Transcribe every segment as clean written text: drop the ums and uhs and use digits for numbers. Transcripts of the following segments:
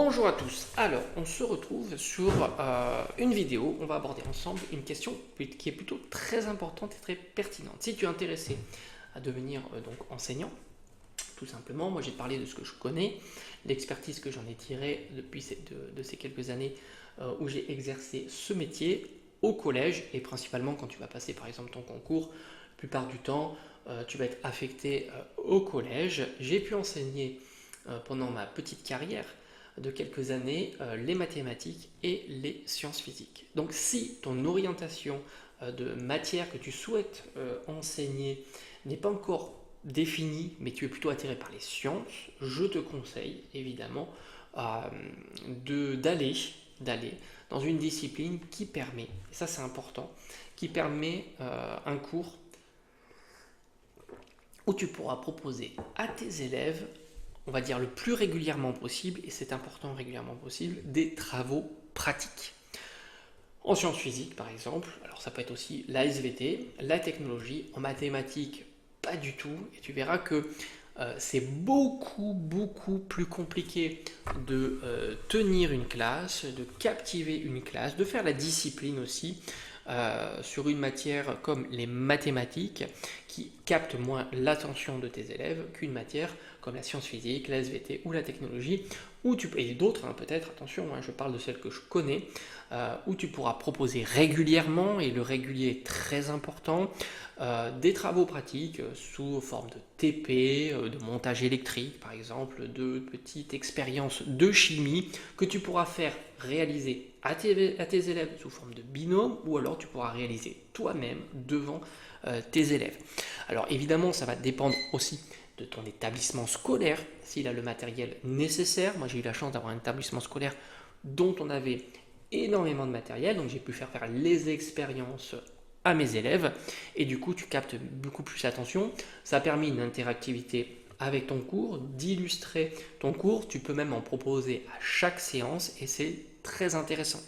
Bonjour à tous, alors on se retrouve sur une vidéo, on va aborder ensemble une question qui est plutôt très importante et très pertinente. Si tu es intéressé à devenir donc enseignant, tout simplement, moi j'ai parlé de ce que je connais, l'expertise que j'en ai tirée depuis ces quelques années où j'ai exercé ce métier au collège et principalement quand tu vas passer par exemple ton concours, la plupart du temps tu vas être affecté au collège. J'ai pu enseigner pendant ma petite carrière de quelques années les mathématiques et les sciences physiques. Donc si ton orientation de matière que tu souhaites enseigner n'est pas encore définie, mais tu es plutôt attiré par les sciences, je te conseille évidemment d'aller dans une discipline qui permet, et ça c'est important, qui permet un cours où tu pourras proposer à tes élèves, on va dire le plus régulièrement possible, et c'est important régulièrement possible, des travaux pratiques. En sciences physiques par exemple, alors ça peut être aussi la SVT, la technologie, en mathématiques pas du tout, et tu verras que c'est beaucoup plus compliqué de tenir une classe, de captiver une classe, de faire la discipline aussi sur une matière comme les mathématiques qui capte moins l'attention de tes élèves qu'une matière comme la science physique, la SVT ou la technologie, et d'autres peut-être, attention, je parle de celles que je connais, où tu pourras proposer régulièrement, et le régulier est très important, des travaux pratiques sous forme de TP, de montage électrique par exemple, de petites expériences de chimie que tu pourras faire réaliser à tes élèves sous forme de binôme, ou alors tu pourras réaliser toi-même devant tes élèves. Alors évidemment ça va dépendre aussi de ton établissement scolaire, s'il a le matériel nécessaire. Moi j'ai eu la chance d'avoir un établissement scolaire dont on avait énormément de matériel, donc j'ai pu faire les expériences à mes élèves, et du coup tu captes beaucoup plus l'attention. Ça a permis une interactivité avec ton cours, d'illustrer ton cours, tu peux même en proposer à chaque séance, et c'est très intéressant.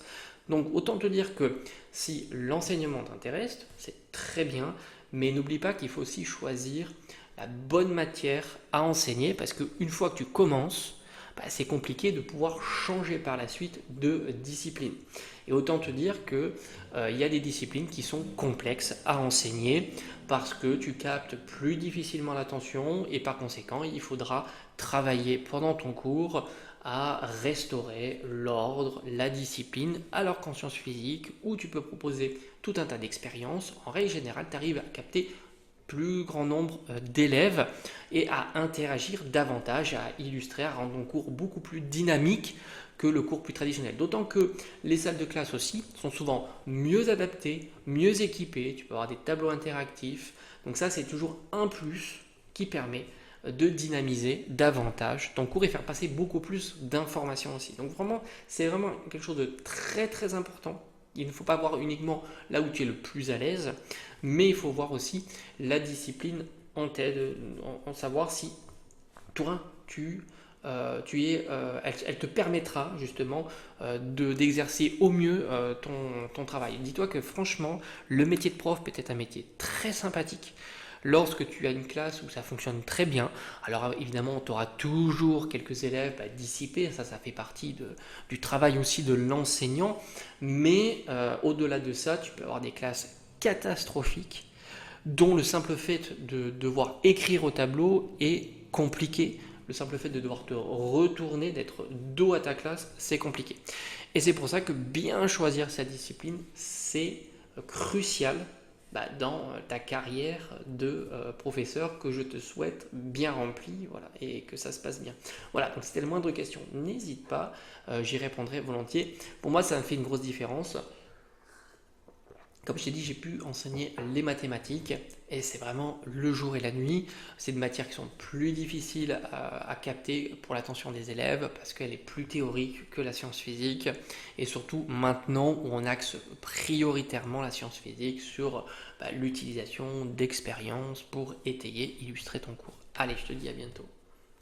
Donc autant te dire que si l'enseignement t'intéresse, c'est très bien, mais n'oublie pas qu'il faut aussi choisir la bonne matière à enseigner, parce qu'une fois que tu commences, c'est compliqué de pouvoir changer par la suite de discipline. Et autant te dire qu'il y a des disciplines qui sont complexes à enseigner parce que tu captes plus difficilement l'attention, et par conséquent il faudra travailler pendant ton cours à restaurer l'ordre, la discipline, alors qu'en sciences physiques, où tu peux proposer tout un tas d'expériences, en règle générale tu arrives à capter plus grand nombre d'élèves et à interagir davantage, à illustrer, à rendre ton cours beaucoup plus dynamique que le cours plus traditionnel. D'autant que les salles de classe aussi sont souvent mieux adaptées, mieux équipées, tu peux avoir des tableaux interactifs, donc ça c'est toujours un plus qui permet de dynamiser davantage ton cours et faire passer beaucoup plus d'informations aussi. Donc vraiment, c'est vraiment quelque chose de très important. Il ne faut pas voir uniquement là où tu es le plus à l'aise, mais il faut voir aussi la discipline en tête, en savoir si toi, elle te permettra justement d'exercer au mieux ton travail. Dis-toi que franchement, le métier de prof peut être un métier très sympathique lorsque tu as une classe où ça fonctionne très bien. Alors évidemment, tu auras toujours quelques élèves dissipés, ça fait partie du travail aussi de l'enseignant, mais au-delà de ça, tu peux avoir des classes catastrophiques dont le simple fait de devoir écrire au tableau est compliqué. Le simple fait de devoir te retourner, d'être dos à ta classe, c'est compliqué. Et c'est pour ça que bien choisir sa discipline, c'est crucial dans ta carrière de professeur, que je te souhaite bien remplie, voilà, et que ça se passe bien. Voilà, donc c'était la moindre question, n'hésite pas, j'y répondrai volontiers. Pour moi, ça me fait une grosse différence. Comme je t'ai dit, j'ai pu enseigner les mathématiques, et c'est vraiment le jour et la nuit. C'est des matières qui sont plus difficiles à capter pour l'attention des élèves parce qu'elle est plus théorique que la science physique, et surtout maintenant où on axe prioritairement la science physique sur l'utilisation d'expériences pour étayer, illustrer ton cours. Allez, je te dis à bientôt.